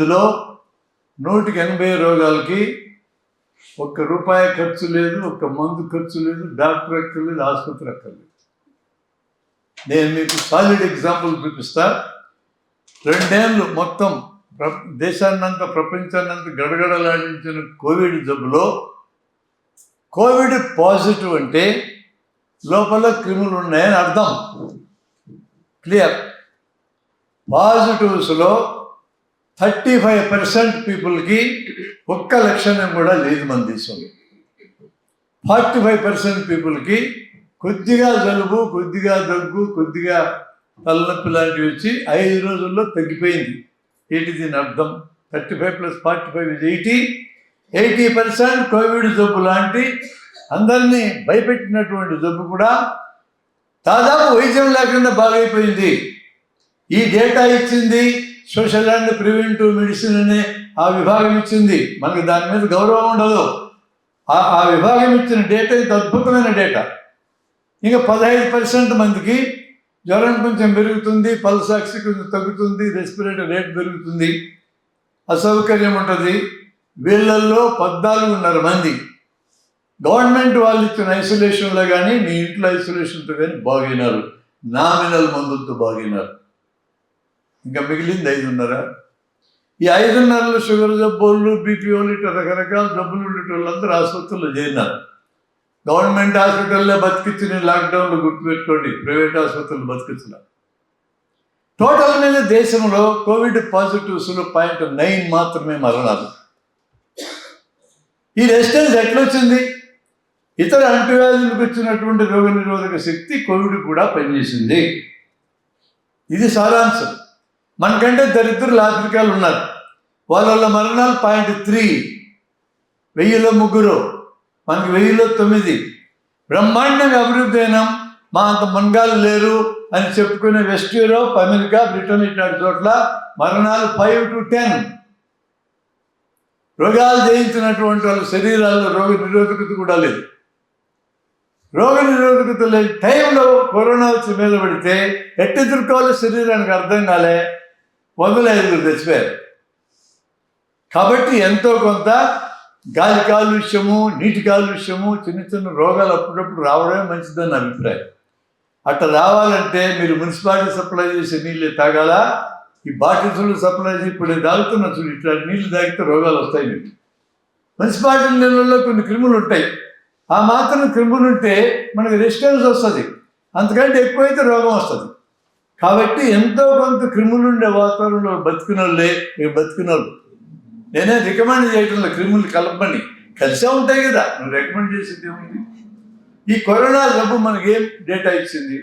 ఇందులో 180 రోగాలకి ₹1 ఖర్చు లేదు, ఒక్క మందు ఖర్చు లేదు, డాక్టర్ అక్కర్లేదు, ఆసుపత్రి అక్కర్లేదు. నేను మీకు సాలిడ్ ఎగ్జాంపుల్ చూపిస్తా. 2 ఏళ్ళు మొత్తం దేశాన్నంతా ప్రపంచాన్నంతా గడగడలాడించిన కోవిడ్ జబ్బులో కోవిడ్ పాజిటివ్ అంటే లోపల క్రిములు ఉన్నాయని అర్థం. క్లియర్. పాజిటివ్స్లో 35% పీపుల్కి ఒక్క లక్షణం కూడా లేదు మన దేశంలో. 45% పీపుల్కి కొద్దిగా జలుబు, కొద్దిగా దగ్గు, కొద్దిగా తలనొప్పి లాంటివి వచ్చి 5 రోజుల్లో తగ్గిపోయింది. ఏంటి దీని అర్థం? 35 + 45 = 80. 80% కోవిడ్ జబ్బు లాంటి అందరినీ భయపెట్టినటువంటి జబ్బు కూడా దాదాపు వైద్యం లేకుండా బాగైపోయింది. ఈ డేటా ఇచ్చింది సోషల్ అండ్ ప్రివెంటివ్ మెడిసిన్ అనే ఆ విభాగం ఇచ్చింది. మనకు దాని మీద గౌరవం ఉండదు. ఆ విభాగం ఇచ్చిన డేటా ఇది అద్భుతమైన డేటా. ఇంకా 15% మందికి జ్వరం కొంచెం పెరుగుతుంది, పల్స్ ఆక్సి కొంచెం తగ్గుతుంది, రెస్పిరేటరీ రేట్ పెరుగుతుంది, అసౌకర్యం ఉంటుంది. వీళ్ళల్లో 14.5 మంది గవర్నమెంట్ వాళ్ళు ఇచ్చిన ఐసోలేషన్లో కానీ మీ ఇంట్లో ఐసోలేషన్తో కానీ బాగైనారు. నామినల్ మందులతో బాగైనారు. ఇంకా మిగిలింది 5.5. ఈ 5.5లో షుగర్ జబ్బులు, బీపీ వాళ్ళు, ఇట్లా రకరకాల జబ్బులు ఉండేటోళ్ళందరూ ఆసుపత్రుల్లో చేరినారు. గవర్నమెంట్ హాస్పిటల్లో బతికించిన లాక్డౌన్లో గుర్తుపెట్టుకోండి, ప్రైవేట్ హాస్పిటల్లో బతికించిన. టోటల్ మీద దేశంలో కోవిడ్ పాజిటివ్స్లో 0.9 మాత్రమే మరణాలు. ఈ రెసిస్టెన్స్ ఎట్లొచ్చింది? ఇతర అంటువ్యాధులకు వచ్చినటువంటి రోగనిరోధక శక్తి కోవిడ్ కూడా పనిచేసింది. ఇది సారాంశం. మనకంటే దరిద్రులు ఆఫ్రికాలు ఉన్నారు. వాళ్ళ మరణాలు 0.3, 1000లో 3, మనకి 1000లో 9. బ్రహ్మాండంగా అభివృద్ధి అయినాం, మా అంత మంగాలు లేరు అని చెప్పుకునే వెస్ట్ యూరోప్, అమెరికా, బ్రిటన్ ఇట్లాంటి చోట్ల మరణాలు 5 to 10. రోగాలు జయించినటువంటి వాళ్ళ శరీరాల్లో రోగ నిరోధకత కూడా లేదు. రోగ నిరోధకత లేని టైంలో కరోనా వచ్చి మీద పడితే ఎట్టి ఎదుర్కోవాలో శరీరానికి అర్థం కాలే, 105 తెచ్చిపోయారు. కాబట్టి ఎంతో కొంత గాలి కాలుష్యము, నీటి కాలుష్యము, చిన్న చిన్న రోగాలు అప్పుడప్పుడు రావడమే మంచిదని అభిప్రాయం. అట్లా రావాలంటే మీరు మున్సిపాలిటీ సప్లై చేసే నీళ్ళే తాగాల. ఈ బాటిల్స్లో సప్లై చేసి ఇప్పుడు నేను తాగుతున్నా చూడు, ఇట్లాంటి నీళ్ళు తాగితే రోగాలు వస్తాయి. మీకు మున్సిపాలిటీ నీళ్ళల్లో కొన్ని క్రిములు ఉంటాయి. ఆ మాత్రం క్రిములు ఉంటే మనకి రెసిస్టెన్స్ వస్తుంది, అంతకంటే ఎక్కువైతే రోగం వస్తుంది. కాబట్టి ఎంతో కొంత క్రిములు ఉండే వాతావరణంలో బతికిన వాళ్ళే మీరు బతికిన వాళ్ళు. నేనే రికమెండ్ చేయడంలో క్రిములు కలపని, కలిసే ఉంటాయి కదా, నువ్వు రికమెండ్ చేసేది ఏముంది? ఈ కరోనా జబ్బు మనకి ఏం డేటా ఇచ్చింది?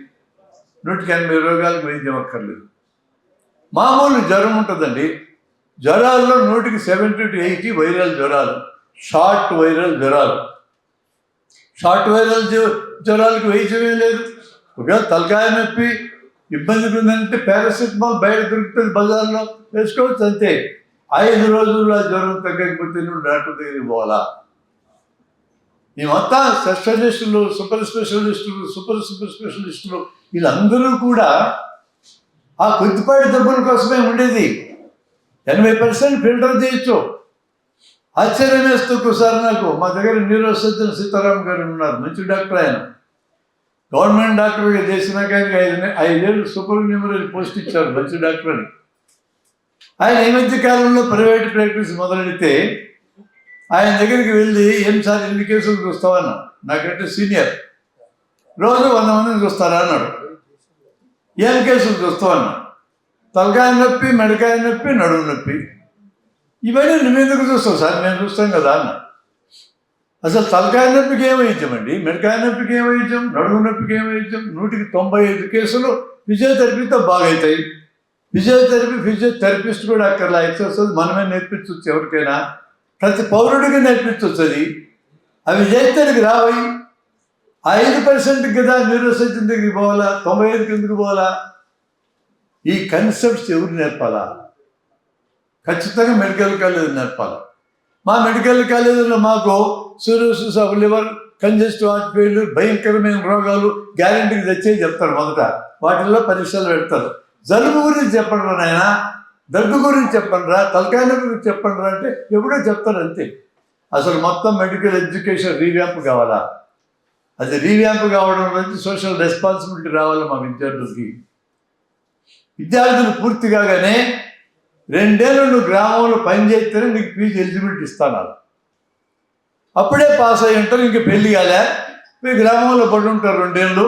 180 రోగాలకు వైద్యం అక్కర్లేదు. మామూలు జ్వరం ఉంటుందండి. జ్వరాల్లో 170 to 80 వైరల్ జ్వరాలు, షార్ట్ వైరల్ జ్వరాలు. షార్ట్ వైరల్ జ్వరాలకు వైద్యమే లేదు. ఒకవేళ తలకాయ నొప్పి ఇబ్బంది ఉందంటే పారాసిటమాల్ బయట దొరుకుతుంది, బజార్లో వేసుకోవచ్చు, అంతే. 5 రోజుల్లో జ్వరం తగ్గకపోతే నువ్వు డాక్టర్ దగ్గరికి పోవాలా? ఈ మొత్తం స్పెషలిస్టులు, సూపర్ స్పెషలిస్టులు, సూపర్ స్పెషలిస్టులు వీళ్ళందరూ కూడా ఆ కొద్దిపాటి జబ్బుల కోసమే ఉండేది. 80% ఫిల్టర్ చేయొచ్చు. ఆశ్చర్యం వేస్తూ ఒకసారి నాకు మా దగ్గర న్యూరో సర్జన్ సీతారాం గారు ఉన్నారు, మంచి డాక్టర్. ఆయన గవర్నమెంట్ డాక్టర్గా చేసినాక 5 ఏళ్ళు సూపర్ న్యూమరీ పోస్ట్ ఇచ్చారు, మంచి డాక్టర్ అని. ఆయన ఈ మధ్య కాలంలో ప్రైవేట్ ప్రాక్టీస్ మొదలెడితే ఆయన దగ్గరికి వెళ్ళి, ఏం సార్ ఎన్ని కేసులు చూస్తావన్నా, నాకంటే సీనియర్, రోజు 100 మందిని చూస్తారా అన్నాడు. ఏం కేసులు చూస్తావన్నా? తలకాయ నొప్పి, మెడకాయ నొప్పి, నడుము నొప్పి. ఇవన్నీ నువ్వు ఎందుకు చూస్తావు సార్? నేను చూస్తాను కదా అన్న. అసలు తలకాయ నొప్పికి ఏం వైద్యం అండి, మెడకాయ నొప్పికి ఏం వైద్యం, నడుము నొప్పికి ఏం వైద్యం? 195 కేసులు ఫిజియోథెరపీతో బాగవుతాయి. ఫిజియోథెరపిస్ట్ కూడా అక్కర్లా, ఎక్సర్సైజ్ మనమే నేర్పించవచ్చు ఎవరికైనా, ప్రతి పౌరుడికి నేర్పించవచ్చు. అవి చేస్తే రావయి. 5% కదా న్యూరో సర్జన్ దగ్గరికి పోవాలా, 95కి ఎందుకు పోవాలా? ఈ కన్సెప్ట్స్ ఎవరు నేర్పాలా? ఖచ్చితంగా మెడికల్ కాలేజ్ నేర్పాలి. మా మెడికల్ కాలేజీలో మాకు cirrhosis of liver, congestive heart failure, భయంకరమైన రోగాలు గ్యారెంటీకి తెచ్చే చెప్తారు. మొదట వాటిల్లో పరీక్షలు పెడతారు. జలుబు గురించి చెప్పడం అయినా దగ్గు గురించి చెప్పండిరా, తలకాయ నొప్పి గురించి చెప్పండిరా అంటే ఎప్పుడో చెప్తారు అంతే. అసలు మొత్తం మెడికల్ ఎడ్యుకేషన్ రీవ్యాంప్ కావాలా? అది రీవ్యాంప్ కావడం నుంచి సోషల్ రెస్పాన్సిబిలిటీ రావాలి మా విద్యార్థులకి. విద్యార్థులు పూర్తి కాగానే 2 ఏళ్ళు నువ్వు గ్రామంలో పనిచేస్తేనే నీకు ఫీజు ఎలిజిబిలిటీ ఇస్తాను. అప్పుడే పాస్ అయ్యి ఉంటారు, ఇంక పెళ్లి కాలే, మీ గ్రామంలో పడి ఉంటారు 2 ఏళ్ళు.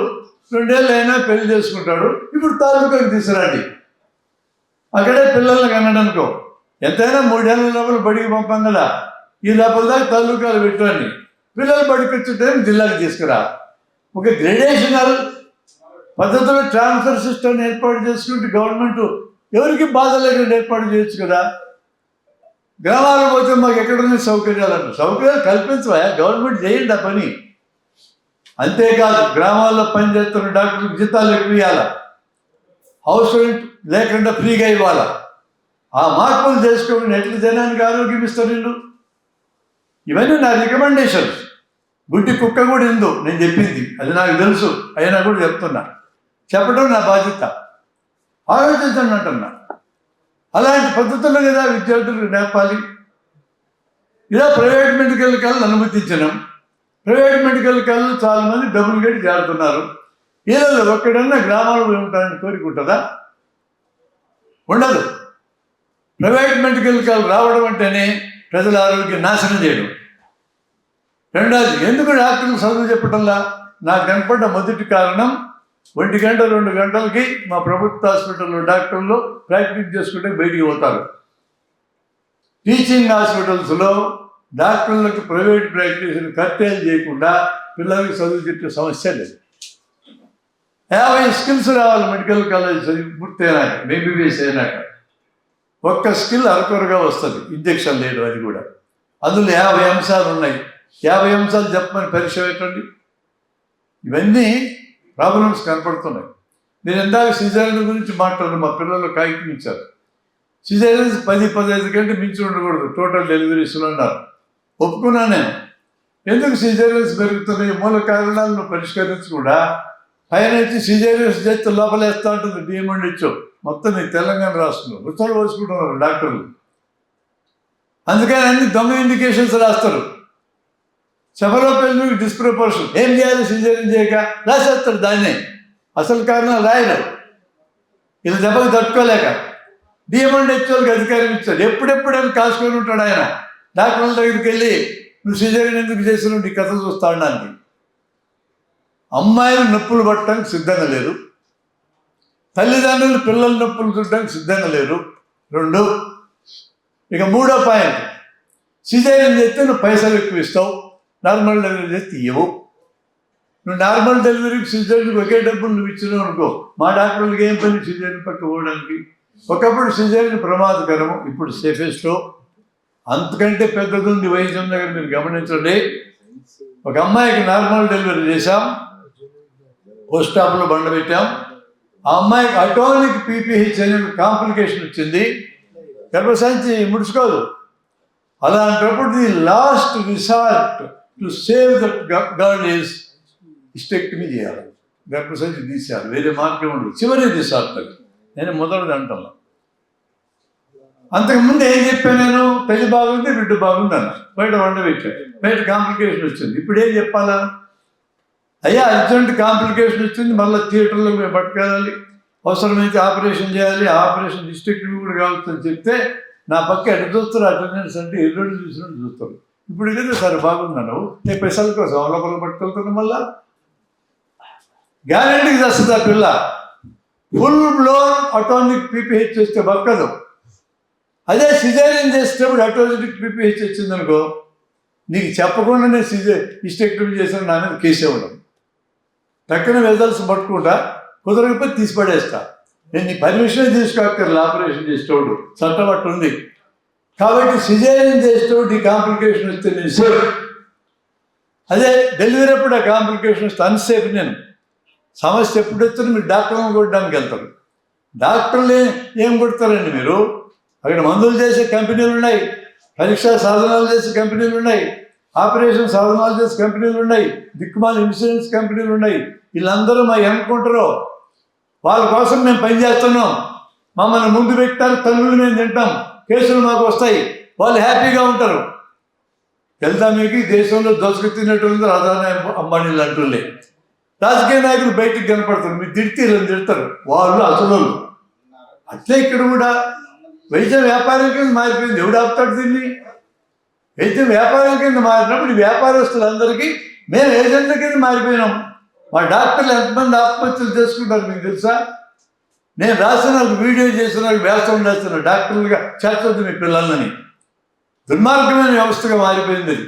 2 ఏళ్ళు అయినా పెళ్లి చేసుకుంటాడు. ఇప్పుడు తాలూకాకి తీసుకురండి, అక్కడే పిల్లల్ని కనడనుకో. ఎంతైనా 3 ఏళ్ళ లోపల బడికి పంపాం కదా, ఈ లోపల దాకా తాలూకాలు పెట్టండి. పిల్లలు బడికి వచ్చే టైం జిల్లాకి తీసుకురా. ఒక గ్రేడేషనల్ పద్ధతిలో ట్రాన్స్ఫర్ సిస్టమ్ ఏర్పాటు చేసుకుంటే గవర్నమెంట్ ఎవరికి బాధ లేకుండా ఏర్పాటు చేయొచ్చు కదా. గ్రామాలకు పోతే మాకు ఎక్కడున్న సౌకర్యాలు అంటారు. సౌకర్యాలు కల్పించవా, గవర్నమెంట్ చేయండి ఆ పని. అంతేకాదు గ్రామాల్లో పనిచేస్తున్న డాక్టర్లకు జీతాలు ఎక్కువ ఇవ్వాలా, హౌస్ రెంట్ లేకుండా ఫ్రీగా ఇవ్వాలా. ఆ మార్పులు చేసుకోండి, ఎట్లా జనానికి ఆరోగ్యం ఇస్తారు వీళ్ళు. ఇవన్నీ నా రికమెండేషన్స్. గుడ్డి కుక్క కూడా ఎందు నేను చెప్పింది, అది నాకు తెలుసు, అయినా కూడా చెప్తున్నా. చెప్పడం నా బాధ్యత. ఆలోచించండి అంటున్నా. అలాంటి పద్ధతుల్లో కదా విద్యార్థులకు నేర్పాలి. ఇలా ప్రైవేట్ మెడికల్ కాలేజ్ అనుమతించినాం. ప్రైవేట్ మెడికల్ కాలేజ్ చాలామంది డబ్బులు కట్టి చేరుతున్నారు. వీళ్ళలో ఒక్కడన్నా గ్రామాల్లో ఉంటారని కోరిక ఉంటుందా? ఉండదు. ప్రైవేట్ మెడికల్ కాలేజ్ రావడం అంటేనే ప్రజల ఆరోగ్యం నాశనం చేయడం. రెండోది, ఎందుకు డాక్టర్లు చదువు చెప్పటంలా? నాకు కనపడ్డ మొదటి కారణం, 1 గంట 2 గంటలకి మా ప్రభుత్వ హాస్పిటల్లో డాక్టర్లు ప్రాక్టీస్ చేసుకుంటే బయటికి పోతారు. టీచింగ్ హాస్పిటల్స్లో డాక్టర్లకు ప్రైవేట్ ప్రాక్టీస్ని కర్టైల్ చేయకుండా పిల్లలకి చదువు చెప్పే సమస్య లేదు. 50 స్కిల్స్ రావాలి మెడికల్ కాలేజ్ చదివి పూర్తయినాక, ఎంబీబీఎస్ అయినాక. ఒక్క స్కిల్ అరకొరగా వస్తుంది, ఇంజక్షన్ లేదు. అది కూడా అందులో 50 అంశాలు ఉన్నాయి. 50 అంశాలు చెప్పమని పరీక్ష పెట్టండి. ఇవన్నీ ప్రాబ్లమ్స్ కనపడుతున్నాయి. నేను ఇందాక సిజేరియన్ గురించి మాట్లాడాను, మా పిల్లలు కాగితమించారు. సిజేరియన్స్ 10-15 గంటలు మించి ఉండకూడదు టోటల్ డెలివరీస్లో అన్నారు. ఒప్పుకున్నా నేను. ఎందుకు సిజేరియన్స్ పెరుగుతున్నాయి? మూల కారణాలను పరిష్కరించకుండా పైన సిజేరియన్స్ చేస్తే లోపలేస్తూ ఉంటుంది డిఎంఎండ్హెచ్ఓ. మొత్తం ఈ తెలంగాణ రాష్ట్రంలో రుచలు పోసుకుంటున్నారు డాక్టర్లు. అందుకని అన్ని దొంగ ఇండికేషన్స్ రాస్తారు. సెఫలోపెల్విక్ డిస్ప్రపోర్షన్, ఏం చేయాలి సిజేరియన్ చేయక రాసేస్తాడు దాన్నే. అసలు కారణాలు రాయరు. ఇలా దెబ్బకి తట్టుకోలేక డిఎంఎండ్హెచ్ఓకి అధికారం ఇచ్చాడు. ఎప్పుడెప్పుడైనా కాసుకొని ఉంటాడు ఆయన. డాక్టర్ల దగ్గరికి వెళ్ళి నువ్వు సిజేరియన్ ఎందుకు చేసినావు నీ కథ చూస్తా ఉండడానికి. అమ్మాయిలు నొప్పులు పట్టడానికి సిద్ధంగా లేరు, తల్లిదండ్రులు పిల్లల నొప్పులు చూడడానికి సిద్ధంగా లేరు. 2. ఇక 3వ పాయింట్, సిజేరియన్ చేస్తే నువ్వు పైసలు ఎక్కువ ఇస్తావు, నార్మల్ డెలివరీ చేస్తే ఇవ్వవు. నువ్వు నార్మల్ డెలివరీకి సిజేరియన్కి ఒకే డబ్బులు నువ్వు ఇచ్చినావు అనుకో, మా డాక్టర్లకి ఏం పని సిజేరియన్ పక్క పోవడానికి. ఒకప్పుడు సిజేరియన్ ప్రమాదకరము, ఇప్పుడు సేఫెస్టో. అంతకంటే పెద్దది ఉంది వైద్యం దగ్గర, మీరు గమనించండి. ఒక అమ్మాయికి నార్మల్ డెలివరీ చేశాం, పోస్ట్ ఆఫ్లో బండ పెట్టాం. ఆ అమ్మాయికి అటోనిక్ పీపీహెచ్ అనే కాంప్లికేషన్ వచ్చింది, గర్భసంచి ముడుచుకోదు. అలాంటప్పుడు the last resort to save that girl is hysterectomy చేయాలి, గర్భసంచి తీసేయాలి, వేరే మార్గం ఉండదు. చివరి రిసార్ట్ అది, నేను మొదటిది అంటాను. అంతకుముందు ఏం చెప్పాను నేను? పెళ్లి బాగుంది, బిడ్డ బాగుంది అన్న, బయట వండ పెట్టాను, బయట కాంప్లికేషన్ వచ్చింది. ఇప్పుడు ఏం చెప్పాలా? అయ్యా అర్జెంట్ కాంప్లికేషన్ వచ్చింది, మళ్ళీ థియేటర్లో మేము పట్టుకెళ్ళాలి, అవసరమైతే ఆపరేషన్ చేయాలి, ఆపరేషన్ హిస్టెక్టమీ కూడా కావచ్చు అని చెప్తే నా పక్క ఎటు చూస్తారు అటెండెన్స్ అంటే ఎల్లుండి చూసినట్టు చూస్తారు. ఇప్పుడు ఏదైతే సరే బాగుందన్నావు, నేను పైసల కోసం అవలపలు పట్టుకెళ్తున్నాను. మళ్ళా గ్యారెంటీకి చేస్తుంది ఆ పిల్ల. ఫుల్ బ్లోన్ అటోనిక్ పీపీహెచ్ చేస్తే బక్కదు. అదే సిజేరియన్ చేసేటప్పుడు అటోనిక్ పీపీహెచ్ వచ్చిందనుకో, నీకు చెప్పకుండానే హిస్టెక్టమీ చేసిన నా మీద కేసు ఇవ్వడం, టక్కున వెజల్స్ పట్టుకుంటా, కుదరకపోతే తీసి పడేస్తా. నేను నీ పర్మిషన్ తీసుకోక్కర్లే, ఆపరేషన్ చేసేటోడు చట్టం అట్టు ఉంది. కాబట్టి సిజేరియన్ చేసేటోడు ఈ కాంప్లికేషన్ వస్తే నేను సేఫ్. అదే డెలివరీ అప్పుడు ఆ కాంప్లికేషన్ వస్తే అన్సేఫ్. నేను సమస్య ఎప్పుడు వస్తే మీరు డాక్టర్లను కొట్టడానికి వెళ్తారు. డాక్టర్లు ఏం కొడతారండి మీరు? అక్కడ మందులు చేసే కంపెనీలు ఉన్నాయి, పరీక్షా సాధనాలు చేసే కంపెనీలు ఉన్నాయి, ఆపరేషన్ సాధనాలు చేసే కంపెనీలు ఉన్నాయి, దిక్కుమాల ఇన్సూరెన్స్ కంపెనీలు ఉన్నాయి. వీళ్ళందరూ మా అనుకుంటారు, వాళ్ళ కోసం మేము పనిచేస్తున్నాం. మమ్మల్ని ముందు పెట్టారు, తల్లులు మేము తింటాం, కేసులు మాకు వస్తాయి, వాళ్ళు హ్యాపీగా ఉంటారు. తెలుసా మీకు, దేశంలో దోసుకు తినేటోళ్ళు అదాని అంబానీలు అంటులే. రాజకీయ నాయకులు బయటికి కనపడతారు, మీరు తిడతారు, వాళ్ళు అసలు. అట్లే ఇక్కడ కూడా వైద్యం వ్యాపారం కింద మారిపోయింది. ఎవడు ఆపుతాడు దీన్ని? వైద్యం వ్యాపారం కింద మారినప్పుడు వ్యాపారస్తులందరికీ మేము ఏజెంట్ల కింద మారిపోయినాం. మా డాక్టర్లు ఎంతమంది ఆత్మహత్యలు చేసుకుంటారు మీకు తెలుసా? నేను రాసిన వీడియో చేసిన వ్యాసం రాస్తున్నా, డాక్టర్లుగా చేస్తుంది మీ పిల్లలని. దుర్మార్గమైన వ్యవస్థగా మారిపోయింది అది.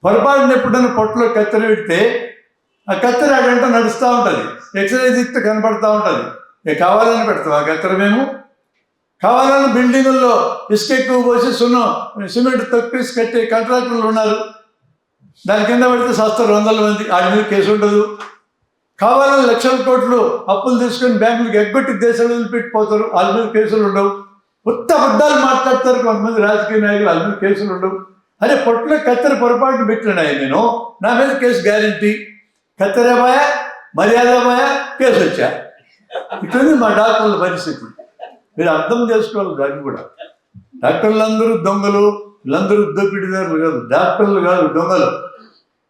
పొరపాటున ఎప్పుడైనా పొట్టలో కత్తెర పెడితే ఆ కత్తెర అడంట నడుస్తూ ఉంటుంది, ఎక్సర్సైజ్ ఇస్తే కనపడుతూ ఉంటుంది. కావాలని పెడతాం ఆ కత్తెర మేము? కావాలని బిల్డింగుల్లో ఇసుక ఎక్కువ పోసి సిమెంట్ తొక్కేసి కట్టే కాంట్రాక్టర్లు ఉన్నారు, దాని కింద పడితే సస్తారు 100 మంది, వాడి మీద కేసు ఉండదు. కావాలని లక్షల కోట్లు అప్పులు తీసుకొని బ్యాంకులకు ఎగ్గొట్టి దేశాలు వదిలిపెట్టిపోతారు, వాళ్ళ మీద కేసులు ఉండవు. కొత్త అబద్ధాలు మాట్లాడతారు కొంతమంది రాజకీయ నాయకులు, వాళ్ళ మీద కేసులు ఉండవు. అరే పొట్టులో కత్తెర పొరపాటు పెట్టినా నేను, నా మీద కేసు గ్యారంటీ. కత్తెర పోయా, మర్యాద పోయా, కేసు వచ్చా. ఇట్లనే మా డాక్టర్ల పరిస్థితి. మీరు అర్థం చేసుకోవాలి దాన్ని కూడా. డాక్టర్లందరూ దొంగలు, వీళ్ళందరూ దోపిడీదారులు కాదు, డాక్టర్లు కాదు దొంగలు.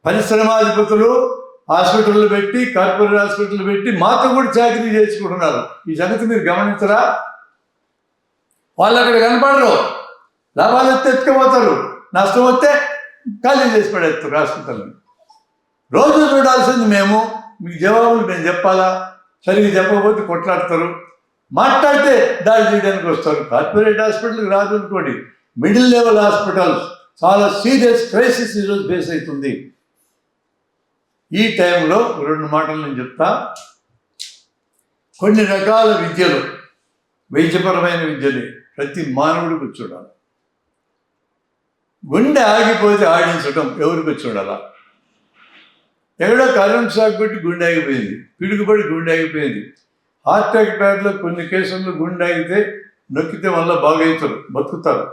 పరిశ్రమాధిపతులు హాస్పిటళ్ళు పెట్టి, కార్పొరేట్ హాస్పిటల్ పెట్టి మాతో కూడా చాకరీ చేసుకుంటున్నారు. ఈ సంగతి మీరు గమనించరా? వాళ్ళు అక్కడ కనపడరు, లాభాలు వస్తే ఎత్తుకుపోతారు, నష్టం వస్తే ఖాళీ చేసి పడేస్తారు హాస్పిటల్ని. రోజు చూడాల్సింది మేము, మీకు జవాబులు మేము చెప్పాలా? సరిగ్గా చెప్పకపోతే కొట్లాడతారు, మాట్లాడితే దాడి చేయడానికి వస్తారు. కార్పొరేట్ హాస్పిటల్కి రాదు అనుకోండి, మిడిల్ లెవెల్ హాస్పిటల్స్ చాలా సీరియస్ క్రైసిస్ ఈరోజు ఫేస్ అవుతుంది. ఈ టైంలో 2 మాటలు నేను చెప్తా. కొన్ని రకాల విద్యలు, వైద్యపరమైన విద్యలే ప్రతి మానవుడికి చూడాలి. గుండె ఆగిపోతే ఆడించడం ఎవరికి చూడాలా? ఎక్కడో కరెంట్ షాక్ పెట్టి గుండె ఆగిపోయింది, పిడుగుపడి గుండె ఆగిపోయింది. హార్ట్ అటాక్లో కొన్ని కేసుల్లో గుండె ఆగితే నొక్కితే వల్ల బాగవుతారు, బతుకుతారు.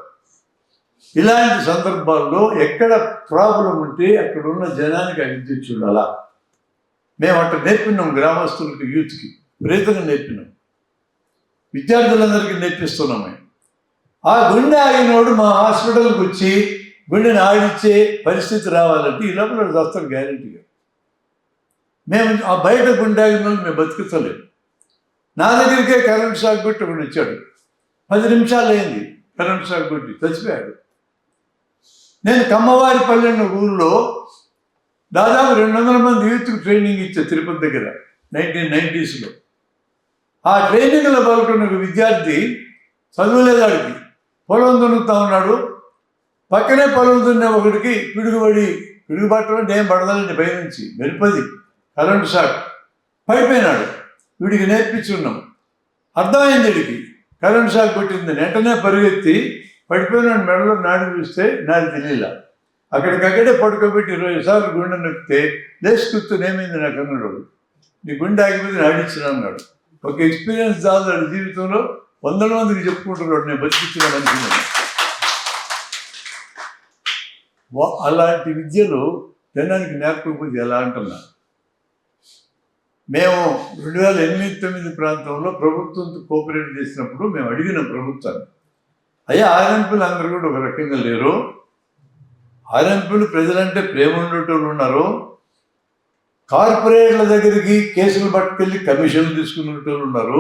ఇలాంటి సందర్భాల్లో ఎక్కడ ప్రాబ్లం ఉంటే అక్కడ ఉన్న జనానికి విద్య చూడాలా. మేము అట్లా నేర్పినాం, గ్రామస్తులకి, యూత్కి విపరీతంగా నేర్పినాం, విద్యార్థులందరికీ నేర్పిస్తున్నాం. మేము ఆ గుండె ఆగినోడు మా హాస్పిటల్కి వచ్చి గుండెని ఆడిచ్చే పరిస్థితి రావాలంటే ఈ లోపల వస్తాం గ్యారెంటీగా. మేము ఆ బయట గుండె ఆగిన వాళ్ళు మేము బతికించలేము. నా దగ్గరికే కరెంట్ షాక్ కొట్టి ఒకడు వచ్చాడు, 10 నిమిషాలు అయింది కరెంట్ షాక్ కొట్టి చచ్చిపోయాడు. నేను కమ్మవారిపల్లి అన్న ఊళ్ళో దాదాపు 200 మంది యూత్కి ట్రైనింగ్ ఇచ్చా తిరుపతి దగ్గర 1990s. ఆ ట్రైనింగ్లో పాల్గొన్న ఒక విద్యార్థి చదువులేదాడికి పొలం దున్నుతా ఉన్నాడు, పక్కనే పొలం దున్నే ఒకడికి పిడుగుపట్టడం ఏం పడదాలండి పై నుంచి మెరుపది కరెంట్ షాక్ పడిపోయినాడు. వీడికి నేర్పించి ఉన్నాం, అర్థమైంది వీడికి కరెంట్ షాక్ కొట్టిందని. వెంటనే పరిగెత్తి పడిపోయినాడు, మెడలో నాడి చూస్తే నాది తెలియలా. అక్కడికక్కడే పడుకోబెట్టి 20 సార్లు గుండె నొక్కితే లేచి కూర్చొనేమైంది నాకు అన్నాడు. నీ గుండె ఆగిపోతే నాడిచ్చిన అన్నాడు. ఒక ఎక్స్పీరియన్స్ చాలు జీవితంలో 100 మందికి చెప్పుకుంటున్నాడు, నేను బతికించిన మనిషిని. అలాంటి విద్యలు జనానికి నేర్పకపోతే ఎలా అంటున్నా. మేము 2008-9 ప్రాంతంలో ప్రభుత్వంతో కోఆపరేట్ చేసినప్పుడు మేము అడిగిన ప్రభుత్వాన్ని, అయ్యా ఆర్ఎంపీలు అందరూ కూడా ఒక రకంగా లేరు, ఆర్ఎంపీలు ప్రజలంటే ప్రేమ ఉండేటోళ్ళు ఉన్నారు, కార్పొరేట్ల దగ్గరికి కేసులు పట్టుకెళ్ళి కమిషన్లు తీసుకునేటోళ్ళు ఉన్నారు.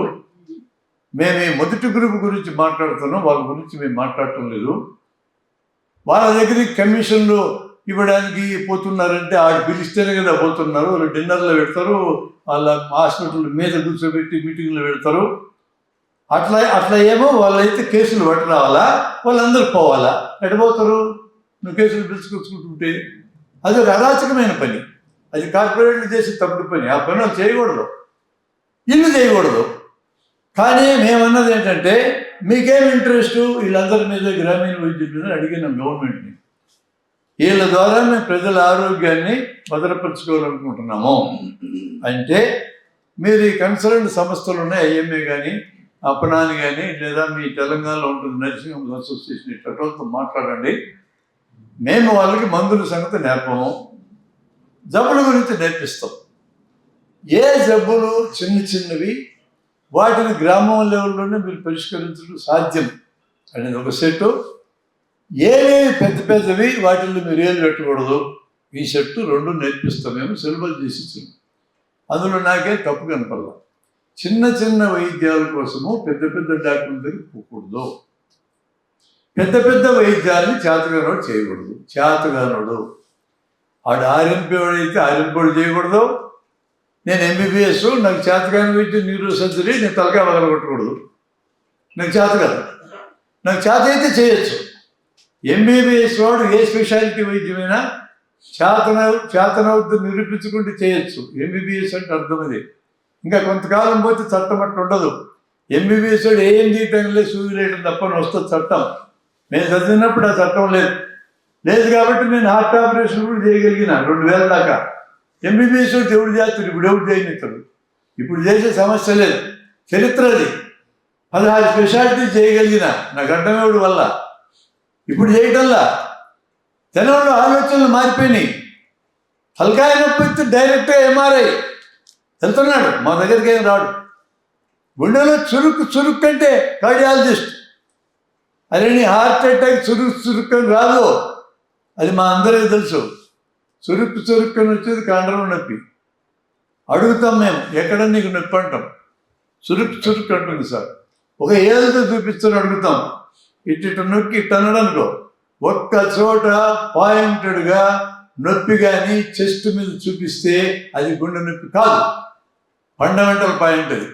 మేము ఈ మొదటి గ్రూప్ గురించి మాట్లాడుతున్నాం, వాళ్ళ గురించి మేము మాట్లాడటం లేదు. వాళ్ళ దగ్గరికి కమిషన్లు ఇవ్వడానికి పోతున్నారంటే ఆడు పిలిస్తేనే కదా పోతున్నారు. వాళ్ళు డిన్నర్లో పెడతారు, వాళ్ళ హాస్పిటల్ మీద కూర్చోబెట్టి మీటింగ్లో పెడతారు. అట్లా ఏమో వాళ్ళైతే కేసులు పట్టి రావాలా, వాళ్ళందరూ పోవాలా. ఎడపోతారు నువ్వు కేసులు పిలుచుకొచ్చుకుంటుంటే? అది ఒక అరాచకమైన పని, అది కార్పొరేట్లు చేసే తప్పుడు పని. ఆ పని వాళ్ళు చేయకూడదు, ఇల్లు చేయకూడదు. కానీ మేమన్నది ఏంటంటే, మీకేం ఇంట్రెస్టు వీళ్ళందరి మీద, గ్రామీణ వైద్యుల మీద అడిగినాం గవర్నమెంట్ని. వీళ్ళ ద్వారా మేము ప్రజల ఆరోగ్యాన్ని భద్రపరచుకోవాలనుకుంటున్నాము అంటే, మీరు ఈ కన్సర్న్ సంస్థలు ఉన్నాయి, ఐఎంఏ కానీ అపనాని కానీ, లేదా మీ తెలంగాణలో ఉంటుంది నర్సింగ్ హోమ్స్ అసోసియేషన్, ఇట్లతో మాట్లాడండి. మేము వాళ్ళకి మందుల సంగతి నేర్పము, జబ్బుల గురించి నేర్పిస్తాం. ఏ జబ్బులు చిన్నవి వాటిని గ్రామం లెవెల్లోనే మీరు పరిష్కరించడం సాధ్యం అనేది ఒక సెట్టు. ఏవేవి పెద్ద పెద్దవి వాటిల్లో మీరు ఏళ్ళు పెట్టకూడదు, ఈ సెట్టు 2 నేర్పిస్తాం, మేము సిలబస్ చేసి ఇచ్చాము. అందులో నాకే తప్పు కనపడదు. చిన్న చిన్న వైద్యాల కోసము పెద్ద పెద్ద డాక్టర్ల దగ్గర పోకూడదు. పెద్ద పెద్ద వైద్యాన్ని చేతగానోడు చేయకూడదు. చేతగానోడు ఆడు ఆర్ఎంపీవాడు అయితే ఆర్ఎంపీవాడు చేయకూడదు. నేను ఎంబీబీఎస్, నాకు చేతగాని వైద్యం న్యూరో సర్జరీ, నేను తలకాయ వదలగొట్టకూడదు. నాకు చేత కాదు. నాకు చేత అయితే చేయొచ్చు. ఎంబీబీఎస్ వాడు ఏ స్పెషాలిటీ వైద్యమైనా చేతనవుద్దు నిరూపించుకుంటే చేయొచ్చు. ఎంబీబీఎస్ అంటే అర్థం ఇది. ఇంకా కొంతకాలం పోతే చట్టం అట్లా ఉండదు. ఎంబీబీఎస్ వాడు ఏం చేయటం లేదు, సూది వేయడం తప్పని వస్తుంది చట్టం. నేను చదివినప్పుడు ఆ చట్టం లేదు కాబట్టి నేను హార్ట్ ఆపరేషన్ కూడా చేయగలిగిన 2000 దాకా. ఎంబీబీఎస్ వాడు ఎవడు చేస్తాడు, ఇప్పుడు ఎవడు చేయనిస్తాడు. ఇప్పుడు చేసే సమస్య లేదు, చరిత్ర అది. 16 స్పెషాలిటీ చేయగలిగిన నా గడ్డమేవుడు వల్ల. ఇప్పుడు చేయటంలా జనంలో ఆలోచనలు మారిపోయినాయి. తలకాయ నొప్పి వచ్చి డైరెక్ట్గా ఎంఆర్ఐ వెళ్తున్నాడు, మా దగ్గరికి ఏం రాడు. గుండెలో చురుక్కు అంటే కార్డియాలజిస్ట్. అరే నీ హార్ట్ అటాక్ చురుక్కు అని రాదు, అది మా అందరికీ తెలుసు. చురుక్కు అని వచ్చేది కండరం నొప్పి. అడుగుతాం మేము, ఎక్కడ నీకు నొప్పి అంటాం. చురుక్కు అంటుంది సార్. ఒక ఏళ్ళతో చూపిస్తాను, అడుగుతాం. ఇటు నొక్కి ఇటు అన్నాడు అనుకో, ఒక్క చోట పాయింటెడ్గా నొప్పి కానీ చెస్ట్ మీద చూపిస్తే అది గుండె నొప్పి కాదు, ఫండమెంటల్ పాయింట్ అది.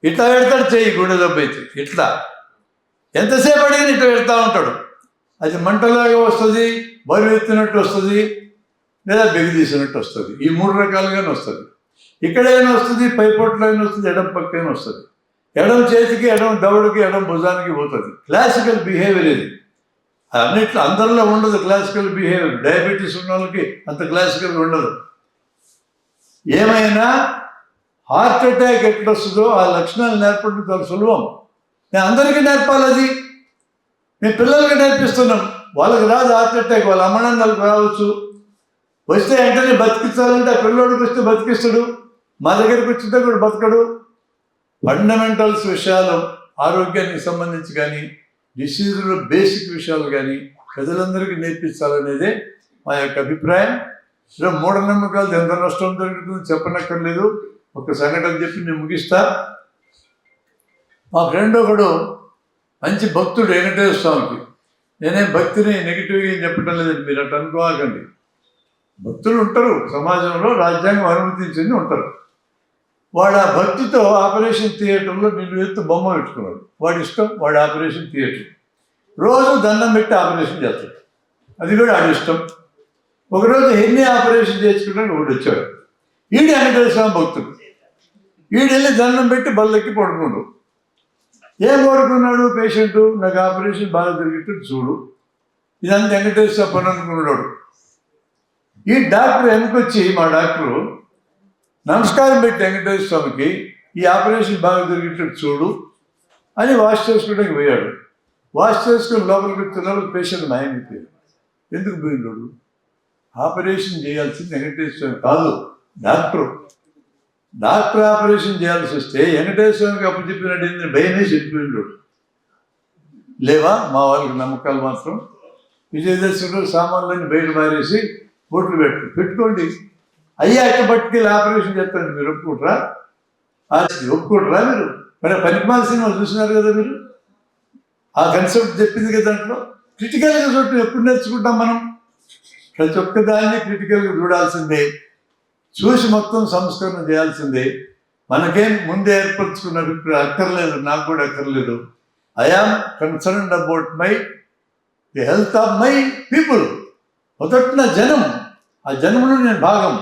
ఇట్లా పెడతాడు చెయ్యి, గుండె జబ్బు అయితే ఇట్లా ఎంతసేపు అడిగిన ఇట్లా పెడతా ఉంటాడు. అది మంటలాగా వస్తుంది, బరువు ఎత్తినట్టు వస్తుంది, లేదా బిగిదీసినట్టు వస్తుంది. ఈ 3 రకాలుగానే వస్తుంది. ఇక్కడైనా వస్తుంది, పైపొట్లో అయినా వస్తుంది, ఎడం పక్కైనా వస్తుంది. ఎడం చేతికి, ఎడం దవడకి, ఎడం భుజానికి పోతుంది. క్లాసికల్ బిహేవియర్ ఇది. అన్నిట్లో అందరిలో ఉండదు క్లాసికల్ బిహేవియర్. డయాబెటీస్ ఉన్న వాళ్ళకి అంత క్లాసికల్ ఉండదు. ఏమైనా హార్ట్ అటాక్ ఎక్కడొస్తుందో ఆ లక్షణాలు నేర్పడం చాలా సులభం. నేను అందరికీ నేర్పాలి. అది మేము పిల్లలకి నేర్పిస్తున్నాం. వాళ్ళకి రాదు హార్ట్ అటాక్, వాళ్ళ అమ్మనాన్నలకు రావచ్చు. వస్తే వెంటనే బతికించాలంటే ఆ పిల్లోడికి వస్తే బతికిస్తాడు, మా దగ్గరికి వచ్చితే కూడా బతకడు. ఫండమెంటల్స్ విషయాలు, ఆరోగ్యానికి సంబంధించి కానీ డిసీజులో బేసిక్ విషయాలు కానీ ప్రజలందరికీ నేర్పించాలనేదే మా యొక్క అభిప్రాయం. ఇలా మూఢనమ్మకాలు ఎంత నష్టం జరుగుతుందో చెప్పనక్కర్లేదు. ఒక సంఘటన చెప్పి నేను ముగిస్తా. మా ఫ్రెండ్ ఒకడు మంచి భక్తుడు వెంకటేశ్వర స్వామికి. నేనేం భక్తిని నెగిటివ్గా ఏం చెప్పటం లేదండి, మీరు అట్లా అనుకోవాకండి. భక్తులు ఉంటారు సమాజంలో, రాజ్యాంగం అనుమతించింది ఉంటారు. వాడు ఆ భక్తితో ఆపరేషన్ థియేటర్లో నిలువెత్తు బొమ్మ పెట్టుకున్నాడు. వాడి ఇష్టం, వాడి ఆపరేషన్ థియేటర్. రోజు దండం పెట్టి ఆపరేషన్ చేస్తాడు, అది కూడా వాడి ఇష్టం. ఒకరోజు ఎన్ని ఆపరేషన్ చేసుకుంటాడు ఒకటి వచ్చాడు. ఈడు వెంకటేశ్వర స్వామి భక్తుడు. ఈడు వెళ్ళి దండం పెట్టి బల్లెక్కి పడుకున్నాడు. ఏం కోరుకున్నాడు పేషెంట్? నాకు ఆపరేషన్ బాగా జరిగేటట్టు చూడు, ఇదంతా వెంకటేశ్వర పని అనుకున్నాడు. ఈ డాక్టర్ వెనకొచ్చి, మా డాక్టరు నమస్కారం పెట్టి వెంకటేశ్వర స్వామికి, ఈ ఆపరేషన్ బాగా జరిగేటట్టు చూడు అని వాష్ చేసుకోవడానికి పోయాడు. వాష్ చేసుకుని లోపలికి వచ్చిన పేషెంట్ మాయమైపోయాడు. ఎందుకు పోయినాడు? ఆపరేషన్ చేయాల్సింది వెంకటేశ్వర స్వామి కాదు, డాక్టర్ ఆపరేషన్ చేయాల్సి వస్తే వెంకటేశ్వర స్వామికి అప్పచెప్పినట్టు భయమే చెప్పిపోయినాడు. లేవా మా వాళ్ళకి నమ్మకాలు మాత్రం. విజయదశమిలో సామాన్లన్నీ బయట మారేసి బొట్లు పెట్టుకోండి అయ్యాక పట్టుకెళ్ళి ఆపరేషన్ చేస్తాండి. మీరు ఒప్పుకుంటారా? ఒప్పుకుంటారా మీరు? మరి పనికిమాల సినిమా చూసినారు కదా మీరు. ఆ కన్సెప్ట్ చెప్పింది కదా దాంట్లో. క్రిటికల్గా చూడటం ఎప్పుడు నేర్చుకుంటాం మనం? ప్రతి ఒక్కదాన్ని క్రిటికల్గా చూడాల్సిందే, చూసి మొత్తం సంస్కరణ చేయాల్సిందే. మనకేం ముందే ఏర్పరచుకున్న అభిప్రాయం అక్కర్లేదు, నాకు కూడా అక్కర్లేదు. I am concerned about the health of my people. మొదటిన జనం, ఆ జనంలో నేను భాగం.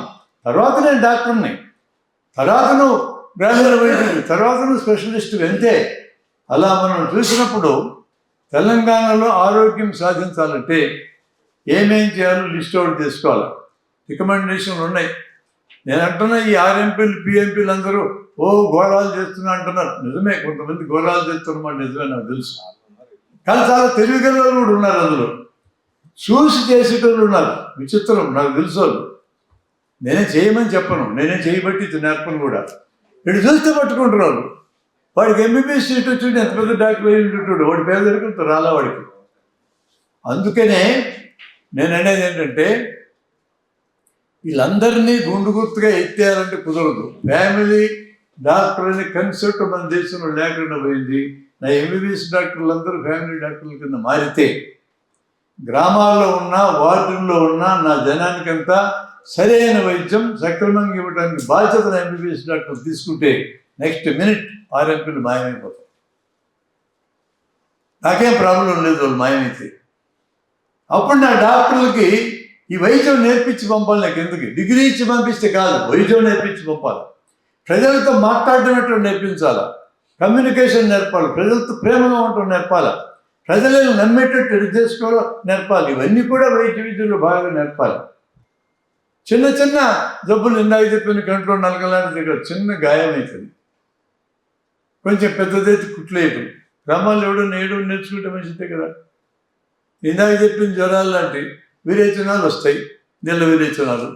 తర్వాత నేను డాక్టర్ని, తర్వాత నువ్వు గ్రామీణ వైద్యుడు, తర్వాత నువ్వు స్పెషలిస్ట్. అంతే. అలా మనం చూసినప్పుడు తెలంగాణలో ఆరోగ్యం సాధించాలంటే ఏమేం చేయాలో లిస్ట్ అవుట్ చేసుకోవాలి. రికమెండేషన్లు ఉన్నాయి. నేను అంటున్నా, ఈ ఆర్ఎంపీలు పిఎంపీలు అందరూ ఘోరాలు చేస్తున్నా అంటున్నారు. నిజమే, కొంతమంది ఘోరాలు చేస్తున్నమాట నిజమే, నాకు తెలుసు. కానీ చాలా తెలివిగల వాళ్ళు కూడా ఉన్నారు అందులో. చూసి చేసేటోళ్ళు ఉన్నారు, విచిత్రం, నాకు తెలుసు వాళ్ళు. నేనే చేయమని చెప్పను, నేనే చేయబట్టి నేర్పను కూడా. ఇటు చూస్తే పట్టుకుంటున్నారు. వాడికి ఎంబీబీఎస్ సీట్ వచ్చింది, ఎంత పెద్ద డాక్టర్ అయి ఉంటుంటాడు, వాడి పేద దొరుకుతుంది రాలా వాడికి. అందుకనే నేను అనేది ఏంటంటే వీళ్ళందరినీ గుండు గుర్తుగా ఎత్తేయాలంటే కుదరదు. ఫ్యామిలీ డాక్టర్ అనే కన్సెప్ట్ మన దేశంలో లేకుండా పోయింది. నా ఎంబీబీఎస్ డాక్టర్లందరూ ఫ్యామిలీ డాక్టర్ల కింద మారితే గ్రామాల్లో ఉన్న వార్డుల్లో ఉన్న నా జనానికంతా సరైన వైద్యం సక్రమంగా ఇవ్వడానికి బాధ్యతను ఎంబీబీఎస్ డాక్టర్ తీసుకుంటే నెక్స్ట్ మినిట్ ఆర్ఎంపీలు మాయమైపోతాయి. నాకేం ప్రాబ్లం లేదు వాళ్ళు మాయమైతే. అప్పుడు నా డాక్టర్లకి ఈ వైద్యం నేర్పించి పంపాలి. నాకు ఎందుకు డిగ్రీ ఇచ్చి పంపిస్తే కాదు, వైద్యం నేర్పించి పంపాలి. ప్రజలతో మాట్లాడడం ఎట్లా నేర్పించాలా, కమ్యూనికేషన్ నేర్పాలి, ప్రజలతో ప్రేమగా ఉండటం నేర్పాలి, ప్రజలను నమ్మేటట్టు ఎడు చేసుకోవడం నేర్పాలి. ఇవన్నీ కూడా వైద్య విద్యలో బాగా నేర్పాలి. చిన్న చిన్న జబ్బులు ఇందాక చెప్పిన కంట్లో నలగలాంటి చిన్న గాయం అవుతుంది, కొంచెం పెద్దదైతే కుట్లేయటం, గ్రామాల్లో ఎవడో నేర్చుకుంటే మంచిదే కదా. ఇందాక చెప్పిన జ్వరాలు లాంటి విరేచనాలు వస్తాయి, నీళ్ళ విరేచనాలు.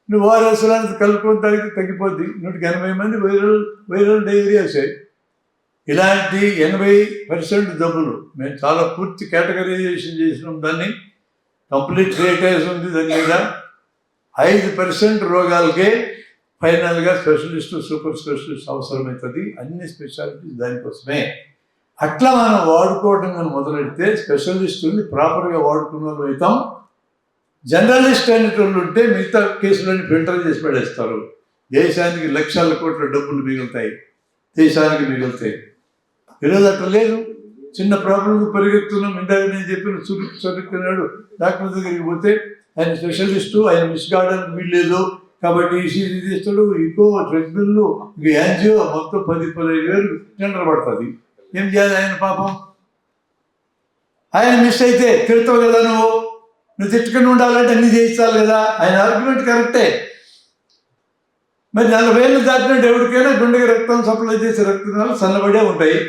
నువ్వు వారసులాంటి కలుపుకొని తాగితే తగ్గిపోద్ది. 180 మంది వైరల్ డయేరియాసే. ఇలాంటి 80% జబ్బులు మేము చాలా పూర్తి కేటగరైజేషన్ చేసినాం. దాన్ని కంప్లీట్ రేటేజ్ ఉంది దాని మీద. 5% రోగాలకే ఫైనల్గా స్పెషలిస్టు సూపర్ స్పెషలిస్ట్ అవసరమవుతుంది. అన్ని స్పెషాలిటీస్ దానికోసమే. అట్లా మనం వాడుకోవడం కానీ మొదలెడితే స్పెషలిస్టుల్ని ప్రాపర్గా వాడుకున్న వాళ్ళు అవుతాం. జనరలిస్ట్ అనేటోళ్ళు ఉంటే మిగతా కేసులన్నీ ఫిల్టర్ చేసి పడేస్తారు. దేశానికి లక్షల కోట్ల డబ్బులు మిగులుతాయి, దేశానికి మిగులుతాయి. ఈరోజు అట్లా లేదు. చిన్న ప్రాబ్లంకి పరిగెత్తున్నాం. ఇందాక నేను చెప్పిన చురుక్కున్నాడు డాక్టర్ దగ్గరికి పోతే ఆయన స్పెషలిస్టు, ఆయన మిస్ కావడానికి వీల్లేదు కాబట్టి ఈసీజీ తీస్తాడు, ఇంకో ట్రెడ్మిల్లు, ఇంకో యాంజియో, మొత్తం 10-15 వేలు టెండర్ పడుతుంది. ఏం చేయాలి ఆయన పాపం? ఆయన మిస్ అయితే తిడతావు కదా, నువ్వు తిట్టుకుని ఉండాలంటే అన్ని చేయించాలి కదా. ఆయన ఆర్గ్యుమెంట్ కరెక్టే. మరి 40,000 దాటినట్టు ఎవరికైనా గుండెకి రక్తం సప్లై చేసే రక్తనాలు సన్నబడే ఉంటాయి.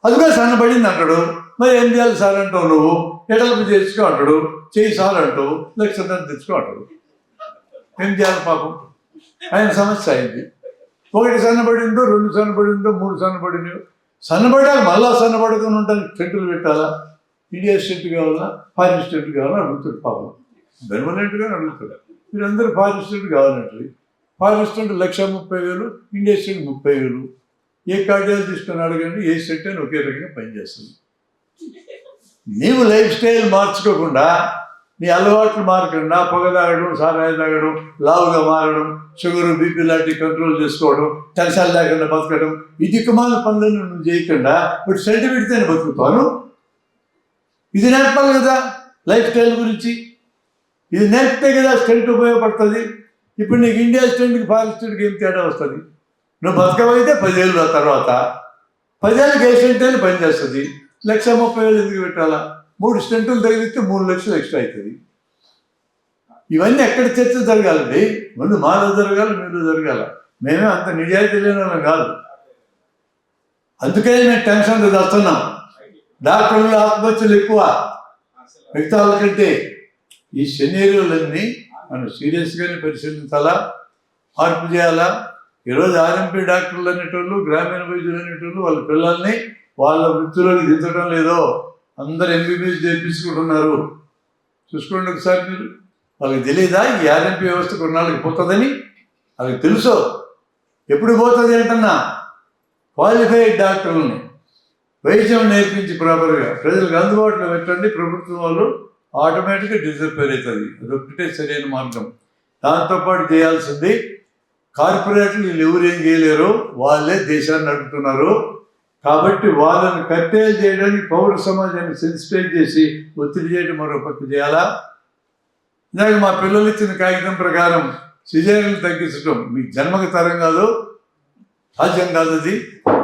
అదిగా సన్నబడింది అంటాడు. మరి ఏం చేయాలి సార్ అంటావు, నువ్వు ఎడలకు చేసుకో అంటాడు, చేయి సార్ అంటావు, లక్షణం తెచ్చుకో అంటాడు. ఏం చేయాలి పాపం? ఆయన సమస్య అయింది. 1 సన్నబడిందో, 2 సన్నబడిందో, 3 సన్నబడినో. సన్నబడాలి, మళ్ళా సన్నబడుకుని ఉంటానికి స్టెంటులు పెట్టాలా? ఇండియా స్టెంట్ కావాలా, ఫారిన్ స్టెంట్ కావాలా అడుగుతాడు పాపం. బెర్మనెంట్గానే అడుగుతాడు. మీరందరూ ఫారిన్ స్టెంట్ కావాలంటారు. Foreign stent 1,30,000, India stent 30,000. ఏ కార్డియాలజిస్ట్ని అడగండి, ఏ స్టెంట్ అని ఒకే రకంగా పనిచేస్తుంది. నీవు లైఫ్ స్టైల్ మార్చుకోకుండా, నీ అలవాట్లు మారకుండా, పొగ తాగడం, సారాయి తాగడం, లావుగా మారడం, షుగర్ బీపీ లాంటివి కంట్రోల్ చేసుకోవడం, టెన్షన్ లేకుండా బతకడం, ఈ దిక్కుమాల పనులను నువ్వు చేయకుండా ఇప్పుడు స్టెంట్ పెడితేనే బతుకుతాను. ఇది నేర్పాలి కదా లైఫ్ స్టైల్ గురించి. ఇది నేర్పితే కదా స్టెంట్ ఉపయోగపడుతుంది. ఇప్పుడు నీకు ఇండియా స్టెంట్కి ఫారిన్ స్టెంట్కి ఏం తేడా వస్తుంది? నువ్వు బతకమైతే 10 ఏళ్ళ తర్వాత 10 ఏళ్ళకి ఏ స్టెంట్ అని పనిచేస్తుంది. 1,30,000 ఎందుకు పెట్టాలా? 3 స్టెంటులు తగిలిస్తే 3 లక్షలు ఎక్స్ట్రా అవుతుంది. ఇవన్నీ ఎక్కడ చర్చ జరగాలండి? ముందు మాలో జరగాలి, మీరు జరగాల. మేమే అంత నిజాయితీ లేని వాళ్ళం కాదు. అందుకనే మేము టెన్షన్తో వస్తున్నాం. డాక్టర్లు ఆత్మహత్యలు ఎక్కువ మిగతా వాళ్ళకంటే. ఈ సినారియోలన్నీ మనం సీరియస్గానే పరిశీలించాలా, మార్పు చేయాలా. ఈరోజు ఆర్ఎంపీ డాక్టర్లు అనేటోళ్ళు, గ్రామీణ వైద్యులు అనేటోళ్ళు వాళ్ళ పిల్లల్ని వాళ్ళ వృత్తిలోకి దించడం లేదో. అందరు ఎంబీబీఎస్ చేయించుకుంటున్నారు. చూసుకోండి ఒకసారి మీరు. వాళ్ళకి తెలియదా ఈ ఆర్ఎంపీ వ్యవస్థ కొన్నాళ్ళకి పోతుందని? వాళ్ళకి తెలుసు. ఎప్పుడు పోతుంది ఏంటన్నా? క్వాలిఫైడ్ డాక్టర్లని వైద్యం నేర్పించి ప్రాపర్గా ప్రజలకు అందుబాటులో పెట్టండి. ప్రభుత్వం వాళ్ళు ఆటోమేటిక్గా డిసప్పేర్ అవుతుంది. అదొక్కటే సరైన మార్గం. దాంతోపాటు చేయాల్సింది కార్పొరేట్లు వీళ్ళు ఎవరు ఏం చేయలేరు, వాళ్ళే దేశాన్ని నడుపుతున్నారు. కాబట్టి వాళ్ళని కట్టేలు చేయడానికి పౌర సమాజాన్ని సెన్సిటైజ్ చేసి ఒత్తిడి చేయడం మరో పక్క చేయాలా. ఇందాక మా పిల్లలు ఇచ్చిన కాగితం ప్రకారం సిజేరియన్లు తగ్గించడం మీకు జన్మకి తరం కాదు, సాధ్యం కాదు. అది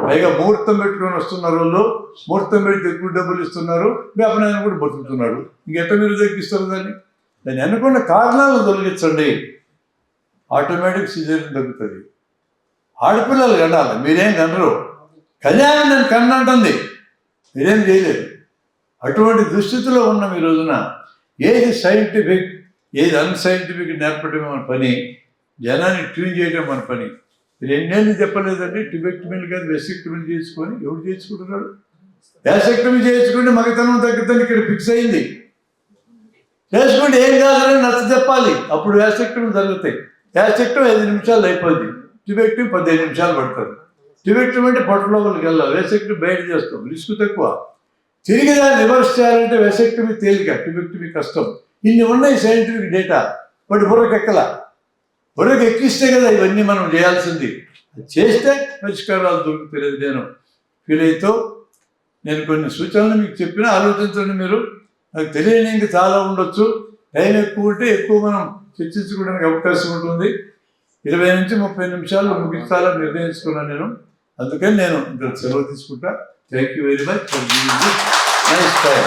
పైగా ముహూర్తం పెట్టుకొని వస్తున్నారు వాళ్ళు. ముహూర్తం పెడితే ఎక్కువ డబ్బులు ఇస్తున్నారు, వ్యాపారాన్ని కూడా బతుకుతున్నాడు. ఇంకెట్లా మీరు తగ్గిస్తారు దాన్ని అనుకున్న కారణాలను తొలగించండి. ఆటోమేటిక్ సిజేరియన్ తగ్గుతుంది. ఆడపిల్లలు కనాలి, మీరేం కనరు. కళ్యాణం నేను కన్నంటుంది, మీరేం చేయలేదు. అటువంటి దుస్థితిలో ఉన్నాం ఈ రోజున. ఏది సైంటిఫిక్, ఏది అన్సైంటిఫిక్ నేర్పడం మన పని, జనాన్ని ట్యూన్ చేయడం మన పని. మీరు ఎన్నేళ్ళు చెప్పలేదండి టిబెక్టమీలు కాదు వెసెక్టమీలు చేసుకొని ఎవడు చేసుకుంటున్నాడు? వ్యాసెక్టమీ చేసుకుంటే మగతనం తగ్గుతుంది ఇక్కడ ఫిక్స్ అయింది. చేసుకుంటే ఏం కాదని నచ్చ చెప్పాలి, అప్పుడు వ్యాసెక్టమీ జరుగుతాయి. వ్యాసెక్టమీ 5 నిమిషాలు అయిపోద్ది, టిబెక్టమీ 15 నిమిషాలు పడుతుంది. టిబెక్టమీ అంటే పొట్ట లోపలికి వెళ్ళాలి, వ్యాసెక్టమీ బయట చేస్తాం, రిస్క్ తక్కువ. తిరిగి దాన్ని రివర్స్ చేయాలంటే వ్యాసెక్టమీ తేలిక, టిబెక్టమీ కష్టం. ఇన్ని ఉన్నాయి సైంటిఫిక్ డేటా, బట్ బుర్రకెక్కల. బుర్రకు ఎక్కిస్తే కదా ఇవన్నీ మనం చేయాల్సింది. చేస్తే పరిష్కారాలు దొరుకుతలేదు. నేను ఫీల్ అవుతూ నేను కొన్ని సూచనలు మీకు చెప్పినా ఆలోచించండి మీరు. నాకు తెలియని ఇంకా చాలా ఉండొచ్చు. టైం ఎక్కువ ఉంటే ఎక్కువ మనం చర్చించుకోవడానికి అవకాశం ఉంటుంది. 20 నుంచి 30 నిమిషాలు ముగించాలని నిర్ణయించుకున్నాను నేను. అందుకని నేను ఇక్కడ సెలవు తీసుకుంటా. Thank you very much for giving this nice time.